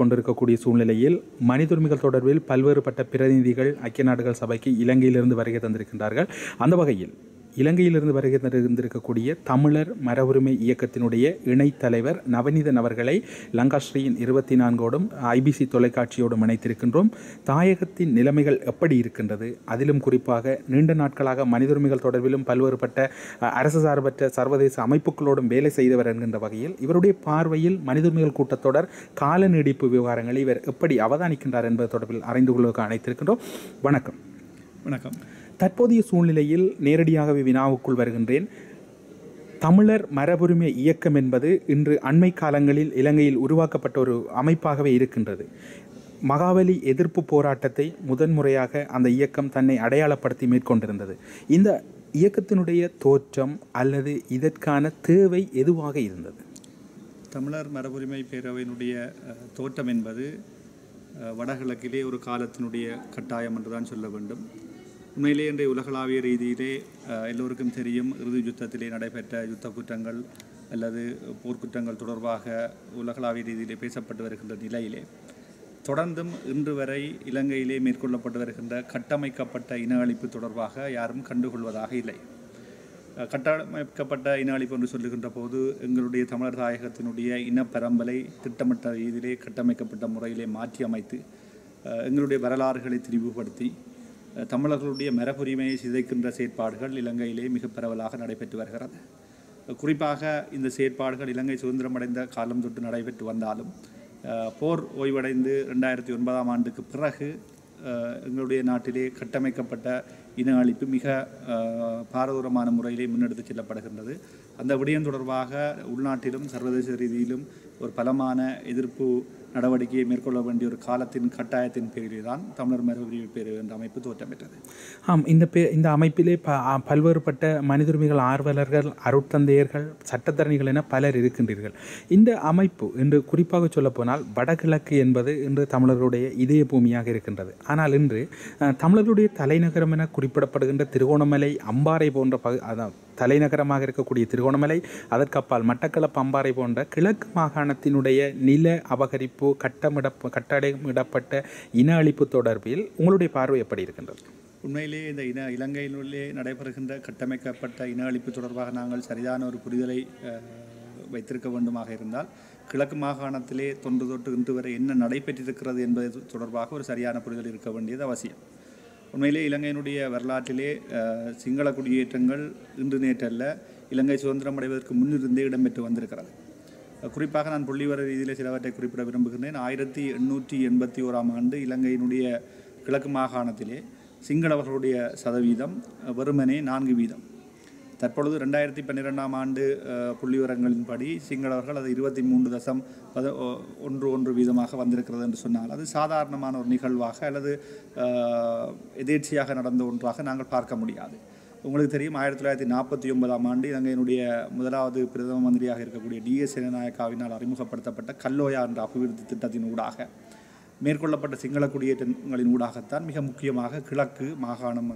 கொண்டிருக்கக்கூடிய சூழ்நிலையில் மனித உரிமைகள் தொடர்பில் பல்வேறுபட்ட பிரதிநிதிகள் ஐக்கிய நாடுகள் சபைக்கு இலங்கையிலிருந்து வருகை தந்திருக்கின்றார்கள். அந்த வகையில் இலங்கையிலிருந்து வருகை தந்திருக்கக்கூடிய தமிழர் மரபுரிமை இயக்கத்தினுடைய இணைத் தலைவர் நவநீதன் அவர்களை லங்காஸ்ரீயின் 24ஓடும் IBC தொலைக்காட்சியோடும் இணைத்திருக்கின்றோம். தாயகத்தின் நிலைமைகள் எப்படி இருக்கின்றது, அதிலும் குறிப்பாக நீண்ட நாட்களாக மனித உரிமைகள் தொடர்பிலும் பல்வேறுபட்ட அரசு சார்பற்ற சர்வதேச அமைப்புகளோடும் வேலை செய்தவர் என்கின்ற வகையில் இவருடைய பார்வையில் மனித உரிமைகள் கூட்டத்தொடர் கால நீடிப்பு விவகாரங்களை இவர் எப்படி அவதானிக்கின்றார் என்பது தொடர்பில் அறிந்து கொள்வதற்கு அழைத்திருக்கின்றோம். வணக்கம். வணக்கம். தற்போதைய சூழ்நிலையில் நேரடியாகவே வினாவுக்குள் வருகின்றேன். தமிழர் மரபுரிமை இயக்கம் என்பது இன்று அண்மை காலங்களில் இலங்கையில் உருவாக்கப்பட்ட ஒரு அமைப்பாகவே இருக்கின்றது. மகாவலி எதிர்ப்பு போராட்டத்தை முதன்முறையாக அந்த இயக்கம் தன்னை அடையாளப்படுத்தி மேற்கொண்டிருந்தது. இந்த இயக்கத்தினுடைய தோற்றம் அல்லது இதற்கான தேவை எதுவாக இருந்தது? தமிழர் மரபுரிமை பேரவையினுடைய தோற்றம் என்பது வடகிழக்கிலே ஒரு காலத்தினுடைய கட்டாயம் என்றுதான் சொல்ல வேண்டும். உண்மையிலே இன்றைய உலகளாவிய ரீதியிலே எல்லோருக்கும் தெரியும், இறுதி யுத்தத்திலே நடைபெற்ற யுத்த குற்றங்கள் அல்லது போர்க்குற்றங்கள் தொடர்பாக உலகளாவிய ரீதியிலே பேசப்பட்டு வருகின்ற நிலையிலே தொடர்ந்தும் இன்று வரை இலங்கையிலே மேற்கொள்ளப்பட்டு வருகின்ற கட்டமைக்கப்பட்ட இன அழிப்பு தொடர்பாக யாரும் கண்டுகொள்வதாக இல்லை. கட்டமைக்கப்பட்ட இன அழிப்பு என்று சொல்லுகின்ற போது எங்களுடைய தமிழர் தாயகத்தினுடைய இனப்பரம்பலை திட்டமிட்ட ரீதியிலே கட்டமைக்கப்பட்ட முறையிலே மாற்றி அமைத்து எங்களுடைய வரலாறுகளை திரிவுபடுத்தி தமிழர்களுடைய மரபுரிமையை சிதைக்கின்ற செயற்பாடுகள் இலங்கையிலே மிக பரவலாக நடைபெற்று வருகிறது. குறிப்பாக இந்த செயற்பாடுகள் இலங்கை சுதந்திரமடைந்த காலம் தொட்டு நடைபெற்று வந்தாலும் போர் ஓய்வடைந்து 2009ஆம் ஆண்டுக்கு பிறகு எங்களுடைய நாட்டிலே கட்டமைக்கப்பட்ட இன அழிப்பு மிக பாரதூரமான முறையிலே முன்னெடுத்து செல்லப்படுகின்றது. அந்த விடயம் தொடர்பாக உள்நாட்டிலும் சர்வதேச ரீதியிலும் ஒரு பலமான எதிர்ப்பு நடவடிக்கையை மேற்கொள்ள வேண்டிய ஒரு காலத்தின் கட்டாயத்தின் பேரிலே தான் தமிழர் மரபுரிமை பேரவை என்ற அமைப்பு தோற்றம் பெற்றது. இந்த அமைப்பிலே பல்வேறுபட்ட மனித உரிமைகள் ஆர்வலர்கள், அருட்தந்தையர்கள், சட்டத்தரணிகள் என பலர் இருக்கின்றீர்கள். இந்த அமைப்பு இன்று குறிப்பாக சொல்லப்போனால் வடகிழக்கு என்பது இன்று தமிழர்களுடைய இதய பூமியாக இருக்கின்றது. ஆனால் இன்று தமிழர்களுடைய தலைநகரம் என குறிப்பிடப்படுகின்ற திருகோணமலை, அம்பாறை போன்ற தலைநகரமாக இருக்கக்கூடிய திருகோணமலை, அதற்கப்பால் மட்டக்களப்பு, அம்பாறை போன்ற கிழக்கு மாகாணத்தினுடைய நில அபகரிப்பு, கட்டடமிடப்பட்ட இன அழிப்பு தொடர்பில் உங்களுடைய பார்வை எப்படி இருக்கின்றது? உண்மையிலே இந்த இலங்கையினுள்ளே நடைபெறுகின்ற கட்டமைக்கப்பட்ட இன அழிப்பு தொடர்பாக நாங்கள் சரியான ஒரு புரிதலை வைத்திருக்க வேண்டுமாக இருந்தால் கிழக்கு மாகாணத்திலே தொன்று தொட்டு இன்று வரை என்ன நடைபெற்றிருக்கிறது என்பது தொடர்பாக ஒரு சரியான புரிதல் இருக்க வேண்டியது அவசியம். உண்மையிலே இலங்கையினுடைய வரலாற்றிலே சிங்கள குடியேற்றங்கள் இன்று நேற்றல்ல, இலங்கை சுதந்திரம் அடைவதற்கு முன்னிருந்தே இடம்பெற்று வந்திருக்கிறது. குறிப்பாக நான் புள்ளிவர ரீதியிலே சிலவற்றை குறிப்பிட விரும்புகின்றேன். 1881ஆம் ஆண்டு இலங்கையினுடைய கிழக்கு மாகாணத்திலே சிங்களவர்களுடைய சதவீதம் வெறுமனே 4%. தற்பொழுது 2012ஆம் ஆண்டு புள்ளிவிவரங்களின்படி சிங்களவர்கள் அது 23.11% வந்திருக்கிறது என்று சொன்னால் அது சாதாரணமான ஒரு நிகழ்வாக அல்லது எதேர்ச்சியாக நடந்த ஒன்றாக நாங்கள் பார்க்க முடியாது. உங்களுக்கு தெரியும், 1949ஆம் ஆண்டு இலங்கையினுடைய முதலாவது பிரதம மந்திரியாக இருக்கக்கூடிய DS சேனநாயக்காவினால் அறிமுகப்படுத்தப்பட்ட கல்லோயா என்ற அபிவிருத்தி திட்டத்தின் ஊடாக மேற்கொள்ளப்பட்ட சிங்கள குடியேற்றங்களின் ஊடாகத்தான் மிக முக்கியமாக கிழக்கு மாகாணம்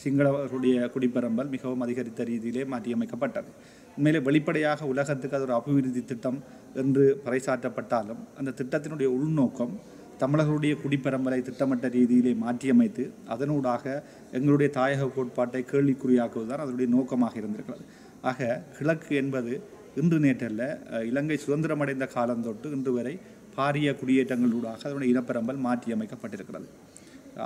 சிங்களவர்களுடைய குடிப்பெரம்பல் மிகவும் அதிகரித்த ரீதியிலே மாற்றியமைக்கப்பட்டது. உண்மையிலே வெளிப்படையாக உலகத்துக்கு அது ஒரு அபிவிருத்தி திட்டம் என்று பறைசாற்றப்பட்டாலும் அந்த திட்டத்தினுடைய உள்நோக்கம் தமிழர்களுடைய குடிப்பெரம்பலை திட்டமிட்ட ரீதியிலே மாற்றியமைத்து அதனூடாக எங்களுடைய தாயக கோட்பாட்டை கேள்விக்குறியாக்குவதுதான் அதனுடைய நோக்கமாக இருந்திருக்கிறது. ஆக கிழக்கு என்பது இன்று நேற்றல்ல, இலங்கை சுதந்திரமடைந்த காலம் தொட்டு இன்று வரை பாரிய குடியேற்றங்களூடாக அதனுடைய இனப்பெரம்பல் மாற்றியமைக்கப்பட்டிருக்கிறது.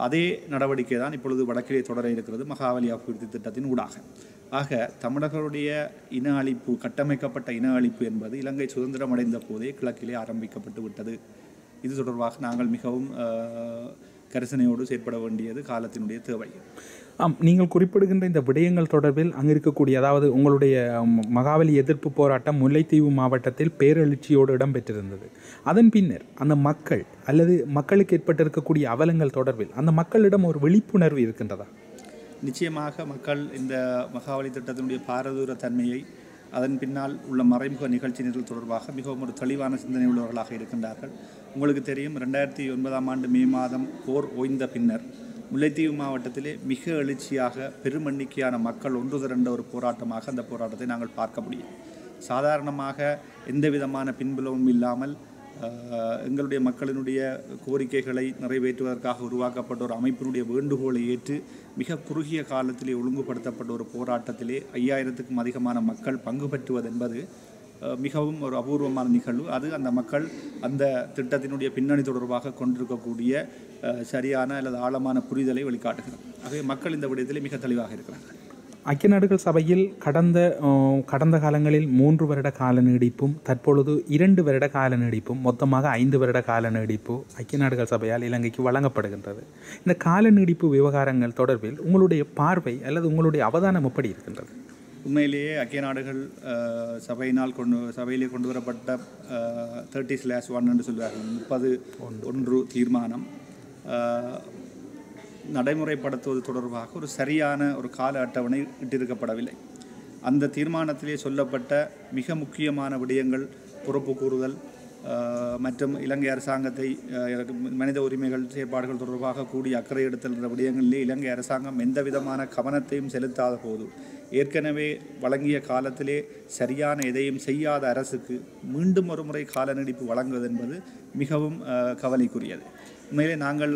அதே நடவடிக்கை தான் இப்பொழுது வடக்கிலே தொடர இருக்கிறது மகாவலி அபிவிருத்தி திட்டத்தின் ஊடாக. ஆக தமிழர்களுடைய இன அழிப்பு, கட்டமைக்கப்பட்ட இன அழிப்பு என்பது இலங்கை சுதந்திரம் அடைந்த போதே கிழக்கிலே ஆரம்பிக்கப்பட்டு விட்டது. இது தொடர்பாக நாங்கள் மிகவும் கரிசனையோடு செயற்பட வேண்டியது காலத்தினுடைய தேவை. நீங்கள் குறிப்பிடுகின்ற இந்த விடயங்கள் தொடர்பில் அங்கு இருக்கக்கூடிய, அதாவது உங்களுடைய மகாவலி எதிர்ப்பு போராட்டம் முல்லைத்தீவு மாவட்டத்தில் பேரெழுச்சியோடு இடம்பெற்றிருந்தது. அதன் பின்னர் அந்த மக்கள் அல்லது மக்களுக்கு ஏற்பட்டிருக்கக்கூடிய அவலங்கள் தொடர்பில் அந்த மக்களிடம் ஒரு விழிப்புணர்வு இருக்கின்றதா? நிச்சயமாக மக்கள் இந்த மகாவலி திட்டத்தினுடைய பாரதூர தன்மையை, அதன் பின்னால் உள்ள மறைமுக நிகழ்ச்சி நிரல் தொடர்பாக மிகவும் ஒரு தெளிவான சிந்தனை உள்ளவர்களாக இருக்கின்றார்கள். உங்களுக்கு தெரியும், 2009ஆம் ஆண்டு மே மாதம் போர் ஓய்ந்த பின்னர் முல்லைத்தீவு மாவட்டத்திலே மிக எழுச்சியாக பெருமெண்ணிக்கையான மக்கள் ஒன்று திரண்ட ஒரு போராட்டமாக அந்த போராட்டத்தை நாங்கள் பார்க்க முடியும். சாதாரணமாக எந்த விதமான பின்புலமும் இல்லாமல் எங்களுடைய மக்களினுடைய கோரிக்கைகளை நிறைவேற்றுவதற்காக உருவாக்கப்பட்ட ஒரு அமைப்பினுடைய வேண்டுகோளை ஏற்று மிக குறுகிய காலத்திலே ஒழுங்குபடுத்தப்பட்ட ஒரு போராட்டத்திலே 5000க்கும் அதிகமான மக்கள் பங்கு பெற்றுவது என்பது மிகவும் ஒரு அபூர்வமான நிகழ்வு. அது அந்த மக்கள் அந்த திட்டத்தினுடைய பின்னணி தொடர்பாக கொண்டிருக்கக்கூடிய சரியான அல்லது ஆழமான புரிதலை வெளிக்காட்டுகிறது. ஆகவே மக்கள் இந்த விடயத்திலே மிக தெளிவாக இருக்கிறார்கள். ஐக்கிய நாடுகள் சபையில் கடந்த காலங்களில் 3 வருட கால நீடிப்பும் தற்பொழுது 2 வருட கால நீடிப்பும் மொத்தமாக 5 வருட கால நீடிப்பு ஐக்கிய நாடுகள் சபையால் இலங்கைக்கு வழங்கப்படுகின்றது. இந்த கால நீடிப்பு விவகாரங்கள் தொடர்பில் உங்களுடைய பார்வை அல்லது உங்களுடைய அவதானம் எப்படி இருக்கின்றது? உண்மையிலேயே ஐக்கிய நாடுகள் சபையிலே கொண்டு வரப்பட்ட 30/1 என்று சொல்வார்கள் 31 தீர்மானம் நடைமுறைப்படுத்துவது தொடர்பாக ஒரு சரியான ஒரு கால அட்டவணை இட்டிருக்கப்படவில்லை. அந்த தீர்மானத்திலே சொல்லப்பட்ட மிக முக்கியமான விடயங்கள் பொறுப்பு கூறுதல் மற்றும் இலங்கை அரசாங்கத்தை மனித உரிமைகள் செயற்பாடுகள் தொடர்பாக கூடிய அக்கறை எடுத்தல் என்ற விடயங்களிலே இலங்கை அரசாங்கம் எந்த விதமான கவனத்தையும் செலுத்தாத போது ஏற்கனவே வழங்கிய காலத்திலே சரியான எதையும் செய்யாத அரசுக்கு மீண்டும் ஒரு முறை கால நீடிப்பு வழங்குவது என்பது மிகவும் கவலைக்குரியது. உண்மையிலே நாங்கள்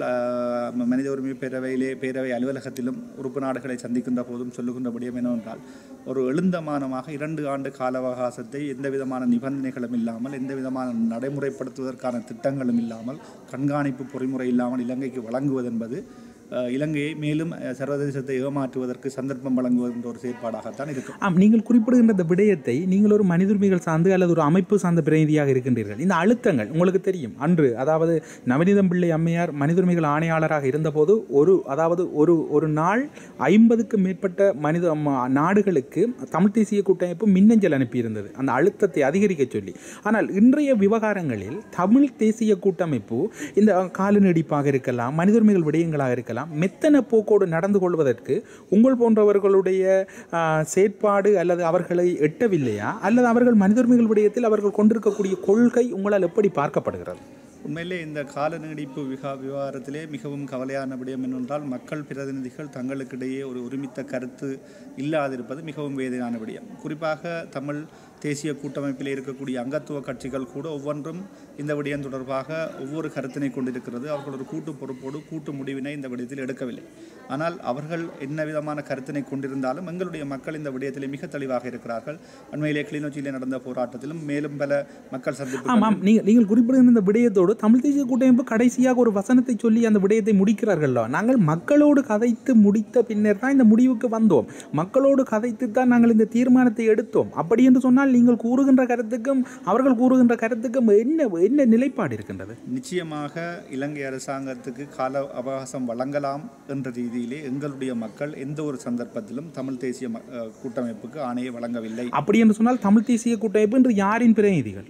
மனித உரிமை பேரவை அலுவலகத்திலும் உறுப்பு நாடுகளை சந்திக்கின்ற போதும் சொல்லுகின்ற விடயம் என்னவென்றால் ஒரு எழுந்தமானமாக 2 ஆண்டு கால அவகாசத்தை எந்த விதமான நிபந்தனைகளும் இல்லாமல் எந்த விதமான நடைமுறைப்படுத்துவதற்கான திட்டங்களும் இல்லாமல் கண்காணிப்பு பொறிமுறை இல்லாமல் இலங்கைக்கு வழங்குவது என்பது இலங்கையை மேலும் சர்வதேசத்தை ஏமாற்றுவதற்கு சந்தர்ப்பம் வழங்குவது என்ற ஒரு செயற்பாடாகத்தான் இருக்கும். நீங்கள் குறிப்பிடுகின்ற இந்த விடயத்தை நீங்கள் ஒரு மனித உரிமைகள் சார்ந்து அல்லது ஒரு அமைப்பு சார்ந்த பிரதிநிதியாக இருக்கின்றீர்கள். இந்த அழுத்தங்கள் உங்களுக்கு தெரியும். அன்று அதாவது நவநீதம் பிள்ளை அம்மையார் மனித உரிமைகள் ஆணையாளராக இருந்தபோது ஒரு நாள் 50க்கும் மேற்பட்ட நாடுகளுக்கு தமிழ் தேசிய கூட்டமைப்பு மின்னஞ்சல் அனுப்பியிருந்தது அந்த அழுத்தத்தை அதிகரிக்க சொல்லி. ஆனால் இன்றைய விவகாரங்களில் தமிழ் தேசிய கூட்டமைப்பு இந்த கால நீடிப்பாக இருக்கலாம் மனித உரிமைகள் விடயங்களாக இருக்கலாம் மெத்தன போக்கோடு நடந்து கொள்வதற்கு உங்கள் போன்றவர்களுடைய செயற்பாடு அல்லது அவர்களை எட்டவில்லையா அல்லது அவர்கள் மனித உரிமைகள் விடயத்தில் அவர்கள் கொண்டிருக்கக்கூடிய கொள்கை உங்களால் எப்படி பார்க்கப்படுகிறது? உண்மையிலே இந்த கால நீடிப்பு விவகாரத்திலே மிகவும் கவலையான விடயம் என்னென்றால் மக்கள் பிரதிநிதிகள் தங்களுக்கிடையே ஒரு ஒருமித்த கருத்து இல்லாதிருப்பது மிகவும் வேதனையான விடயம். குறிப்பாக தமிழ் தேசிய கூட்டமைப்பில் இருக்கக்கூடிய அங்கத்துவ கட்சிகள் கூட ஒவ்வொன்றும் இந்த விடயம் தொடர்பாக ஒவ்வொரு கருத்தினை கொண்டிருக்கிறது. அவர்கள் ஒரு கூட்டு பொறுப்போடு கூட்டு முடிவினை இந்த விடயத்தில் எடுக்கவில்லை. ஆனால் அவர்கள் என்ன விதமான கருத்தினை கொண்டிருந்தாலும் எங்களுடைய மக்கள் இந்த விடயத்திலே மிக தெளிவாக இருக்கிறார்கள். அண்மையிலே கிளிநொச்சியிலே நடந்த போராட்டத்திலும் மேலும் பல மக்கள் சந்திப்பு நீங்கள் குறிப்பிடுகிற இந்த விடயத்தோடு தமிழ் தேசிய கூட்டமைப்பு கடைசியாக ஒரு வசனத்தை சொல்லி அந்த விடயத்தை முடிக்கிறார்கள். நாங்கள் மக்களோடு கதைத்து முடித்த பின்னர் தான் இந்த முடிவுக்கு வந்தோம். மக்களோடு கதைத்து தான் நாங்கள் இந்த தீர்மானத்தை எடுத்தோம். அப்படி என்று சொன்னால் நீங்கள் கூறுகின்ற கருத்துக்கும் அவர்கள் கூறுகின்ற கருத்துக்கும் என்ன நிலைப்பாடு இருக்கின்றது? நிச்சயமாக இலங்கை அரசாங்கத்துக்கு கால அவகாசம் வழங்கலாம் என்ற ரீதியிலே எங்களுடைய மக்கள் எந்த ஒரு சந்தர்ப்பத்திலும் தமிழ் தேசிய கூட்டமைப்புக்கு ஆணையை வழங்கவில்லை. அப்படி என்று சொன்னால் தமிழ் தேசிய கூட்டமைப்பு என்று யாரின் பிரதிநிதிகள்?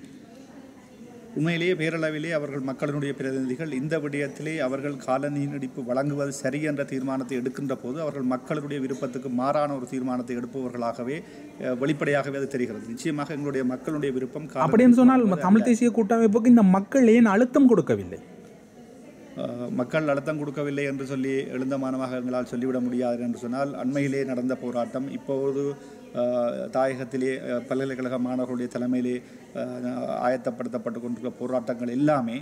உண்மையிலேயே பேரளவிலே அவர்கள் மக்களினுடைய பிரதிநிதிகள் இந்த விடயத்திலே அவர்கள் கால நீடிப்பு வழங்குவது சரி என்ற தீர்மானத்தை எடுக்கின்ற போது அவர்கள் மக்களுடைய விருப்பத்துக்கு மாறான ஒரு தீர்மானத்தை எடுப்பவர்களாகவே வெளிப்படையாகவே அது தெரிகிறது. நிச்சயமாக எங்களுடைய மக்களுடைய விருப்பம் அப்படின்னு சொன்னால் தமிழ் தேசிய கூட்டமைப்புக்கு இந்த மக்கள் ஏன் அழுத்தம் கொடுக்கவில்லை? மக்கள் அழுத்தம் கொடுக்கவில்லை என்று சொல்லி எழுந்தமானமாக எங்களால் சொல்லிவிட முடியாது என்று சொன்னால் அண்மையிலே நடந்த போராட்டம் இப்போது தாயகத்திலே பல்கலைக்கழக மாணவர்களுடைய தலைமையிலே ஆயத்தப்படுத்தப்பட்டு கொண்டிருக்கிற போராட்டங்கள் எல்லாமே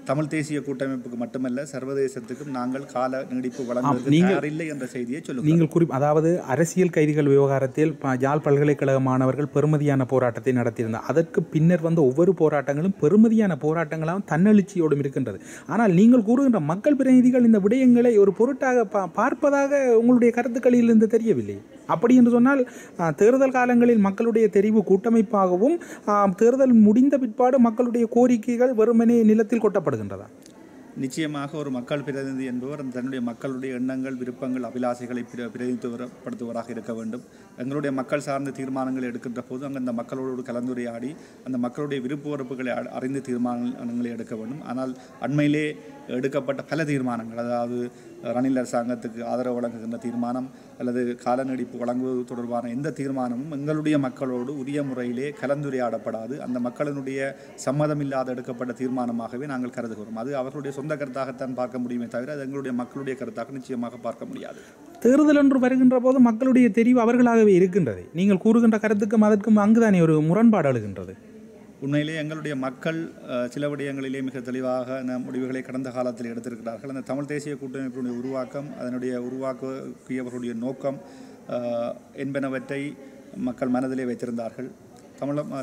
தமிழ் தேசிய கூட்டமைப்புக்கு மட்டுமல்ல சர்வதேசத்துக்கும் நாங்கள் கால நீடிப்பு வழங்குவதற்கு தயாரில்லை என்ற செய்தியை சொல்லுங்கள். நீங்கள் அதாவது அரசியல் கைதிகள் விவகாரத்தில் யாழ் பல்கலைக்கழக மாணவர்கள் பெருமதியான போராட்டத்தை நடத்தியிருந்தார். அதற்கு பின்னர் வந்த ஒவ்வொரு போராட்டங்களும் பெருமதியான போராட்டங்களாகவும் தன்னெழுச்சியோடும் இருக்கின்றது. ஆனால் நீங்கள் கூறுகின்ற மக்கள் பிரதிநிதிகள் இந்த விடயங்களை ஒரு பொருட்டாக பார்ப்பதாக உங்களுடைய கருத்துக்களிலிருந்து தெரியவில்லை. அப்படி என்று சொன்னால் தேர்தல் காலங்களில் மக்களுடைய தெரிவு கூட்டமைப்பாகவும் தேர்தல் முடிந்த பிற்பாடு மக்களுடைய கோரிக்கைகள் வெறுமனே நிலத்தில் கொட்டப்படுகின்றதா? நிச்சயமாக ஒரு மக்கள் பிரதிநிதி என்பவர் தன்னுடைய மக்களுடைய எண்ணங்கள் விருப்பங்கள் அபிலாசைகளை பிரதிநிதித்துவப்படுத்துவராக இருக்க வேண்டும். எங்களுடைய மக்கள் சார்ந்த தீர்மானங்களை எடுக்கின்ற போது அங்கே அந்த மக்களோடு கலந்துரையாடி அந்த மக்களுடைய விருப்ப வெறுப்புகளை அறிந்து தீர்மானங்களை எடுக்க வேண்டும். ஆனால் அண்மையிலே எடுக்கப்பட்ட பல தீர்மானங்கள் அதாவது ரணில் அரசாங்கத்துக்கு ஆதரவு வழங்குகின்ற தீர்மானம் அல்லது கால நீடிப்பு வழங்குவது தொடர்பான எந்த தீர்மானமும் எங்களுடைய மக்களோடு உரிய முறையிலே கலந்துரையாடப்படாது. அந்த மக்களினுடைய சம்மதம் இல்லாத எடுக்கப்பட்ட தீர்மானமாகவே நாங்கள் கருதுகிறோம். அது அவர்களுடைய சொந்த கருத்தாகத்தான் பார்க்க முடியுமே தவிர அது எங்களுடைய மக்களுடைய கருத்தாக நிச்சயமாக பார்க்க முடியாது. தேர்தல் என்று வருகின்ற போது மக்களுடைய தெரிவு அவர்களாகவே இருக்கின்றது. நீங்கள் கூறுகின்ற கருத்துக்கும் அதற்கும் அங்குதானே ஒரு முரண்பாடு எழுகின்றது. உண்மையிலே எங்களுடைய மக்கள் சில விடயங்களிலே மிக தெளிவாக முடிவுகளை கடந்த காலத்தில் எடுத்திருக்கிறார்கள். அந்த தமிழ் தேசிய கூட்டமைப்பினுடைய உருவாக்கம், அதனுடைய உருவாக்கியவர்களுடைய நோக்கம் என்பனவற்றை மக்கள் மனதிலே வைத்திருந்தார்கள்.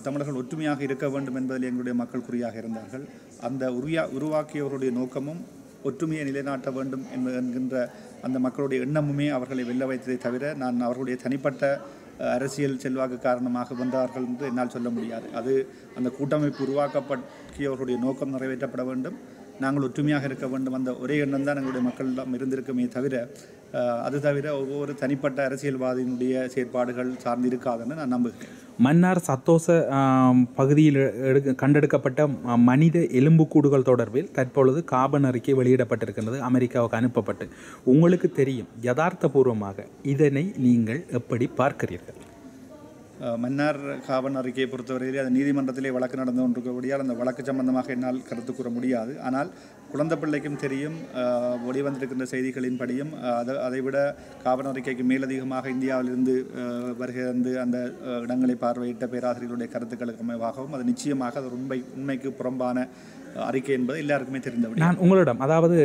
தமிழர்கள் ஒற்றுமையாக இருக்க வேண்டும் என்பதில் எங்களுடைய மக்கள் குறியாக இருந்தார்கள். அந்த உருவாக்கியவர்களுடைய நோக்கமும் ஒற்றுமையை நிலைநாட்ட வேண்டும் என்கின்ற அந்த மக்களுடைய எண்ணமுமே அவர்களை வெல்ல வைத்ததை தவிர நான் அவர்களுடைய தனிப்பட்ட அரசியல் செல்வாக்கு காரணமாக வென்றார்கள் என்று என்னால் சொல்ல முடியாது. அது அந்த கூட்டமைப்பு உருவாக்கப்பட்டியவர்களுடைய நோக்கம் நிறைவேற்றப்பட வேண்டும், நாங்கள் ஒற்றுமையாக இருக்க வேண்டும், அந்த ஒரே எண்ணம் தான் எங்களுடைய மக்களிடம் இருந்திருக்குமே தவிர அது தவிர ஒவ்வொரு தனிப்பட்ட அரசியல்வாதியினுடைய செயற்பாடுகள் சார்ந்து இருக்காதுன்னு நான் நம்புகிறேன். மன்னார் சத்தோச பகுதியில் கண்டெடுக்கப்பட்ட மனித எலும்புக்கூடுகள் தொடர்பில் தற்பொழுது காபன் அறிக்கை வெளியிடப்பட்டிருக்கின்றது, அமெரிக்காவுக்கு அனுப்பப்பட்டு. உங்களுக்கு தெரியும், யதார்த்தபூர்வமாக இதனை நீங்கள் எப்படி பார்க்கிறீர்கள்? மன்னார் காபன் அறிக்கையை பொறுத்தவரையிலே அது நீதிமன்றத்திலே வழக்கு நடந்து கொண்டிருக்கபடியால் அந்த வழக்கு சம்பந்தமாக என்னால் கருத்து கூற முடியாது. ஆனால் குழந்தை பிள்ளைக்கும் தெரியும், வெளிவந்திருக்கின்ற செய்திகளின்படியும் அதைவிட காபன் அறிக்கைக்கு மேலதிகமாக இந்தியாவிலிருந்து வருகை வந்து அந்த இடங்களை பார்வையிட்ட பேராசிரியர்களுடைய கருத்துக்களுக்கு அமைவாகவும் அது நிச்சயமாக அது உண்மைக்கு புறம்பான அறிக்கை என்பது எல்லாருக்குமே தெரிந்தது. நான் உங்களிடம், அதாவது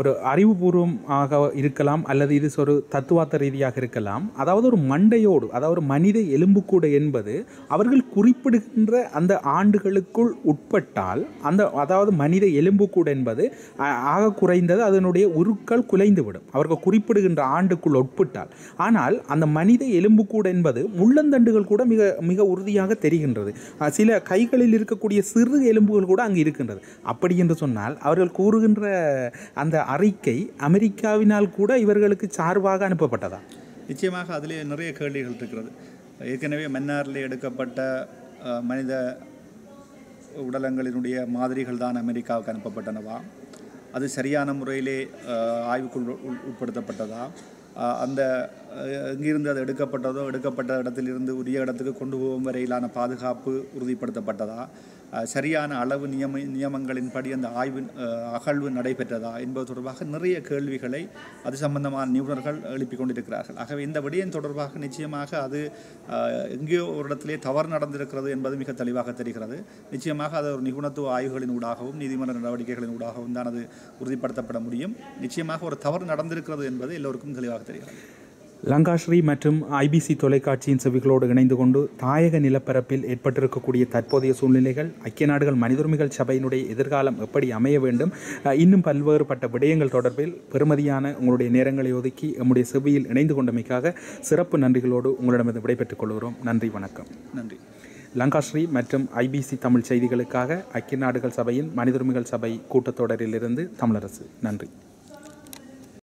ஒரு அறிவுபூர்வமாக இருக்கலாம் அல்லது இது ஒரு தத்துவார்த்த ரீதியாக இருக்கலாம், அதாவது ஒரு மண்டையோடு, அதாவது மனித எலும்புக்கூடு என்பது அவர்கள் குறிப்பிடுகின்ற அந்த ஆண்டுகளுக்குள் உட்பட்டால் அதாவது மனித எலும்புக்கூடு என்பது ஆக குறைந்தது அதனுடைய உருக்கள் குலைந்துவிடும் அவர்கள் குறிப்பிடுகின்ற ஆண்டுக்குள் உட்பட்டால். ஆனால் அந்த மனித எலும்புக்கூடு என்பது முள்ளந்தண்டுகள் கூட மிக மிக உறுதியாக தெரிகின்றது. சில கைகளில் இருக்கக்கூடிய சிறு எலும்புகள் கூட அங்கு இருக்கின்றது. அப்படி என்று சொன்னால் அவர்கள் கூறுகின்ற அந்த அறிக்கை அமெரிக்காவினால் கூட இவர்களுக்கு சார்பாக அனுப்பப்பட்டதா? நிச்சயமாக அதிலே நிறைய கேள்விகள் இருக்கிறது. ஏற்கனவே மன்னாரில் எடுக்கப்பட்ட மனித உடலங்களினுடைய மாதிரிகள் தான் அமெரிக்காவுக்கு அனுப்பப்பட்டனவா? அது சரியான முறையிலே ஆய்வுக்குள் உட்படுத்தப்பட்டதா? அந்த எங்கிருந்து அது எடுக்கப்பட்ட இடத்திலிருந்து உரிய இடத்துக்கு கொண்டு போகும் வரையிலான பாதுகாப்பு உறுதிப்படுத்தப்பட்டதா? சரியான அளவு நியமங்களின்படி அந்த ஆய்வு அகழ்வு நடைபெற்றதா என்பது தொடர்பாக நிறைய கேள்விகளை அது சம்பந்தமான நிபுணர்கள் எழுப்பிக் கொண்டிருக்கிறார்கள். ஆகவே இந்த விடயம் தொடர்பாக நிச்சயமாக அது எங்கேயோ ஒரு இடத்திலே தவறு நடந்திருக்கிறது என்பது மிக தெளிவாக தெரிகிறது. நிச்சயமாக அது ஒரு நிபுணத்துவ ஆய்வுகளின் ஊடாகவும் நீதிமன்ற நடவடிக்கைகளின் ஊடாகவும் தான் அது உறுதிப்படுத்தப்பட முடியும். நிச்சயமாக ஒரு தவறு நடந்திருக்கிறது என்பது எல்லோருக்கும் தெளிவாக தெரிகிறது. லங்காஸ்ரீ மற்றும் ஐபிசி தொலைக்காட்சியின் செவிகளோடு இணைந்து கொண்டு தாயக நிலப்பரப்பில் ஏற்பட்டிருக்கக்கூடிய தற்போதைய சூழ்நிலைகள், ஐக்கிய நாடுகள் மனித உரிமைகள் சபையினுடைய எதிர்காலம் எப்படி அமைய வேண்டும், இன்னும் பல்வேறுபட்ட விடயங்கள் தொடர்பில் பெருமதியான உங்களுடைய நேரங்களை ஒதுக்கி நம்முடைய செவியில் இணைந்து கொண்டமைக்காக சிறப்பு நன்றிகளோடு உங்களிடமிருந்து விடைபெற்றுக் கொள்கிறோம். நன்றி, வணக்கம். நன்றி. லங்காஸ்ரீ மற்றும் ஐபிசி தமிழ் செய்திகளுக்காக ஐக்கிய நாடுகள் சபையின் மனித உரிமைகள் சபை கூட்டத்தொடரிலிருந்து தமிழரசு. நன்றி.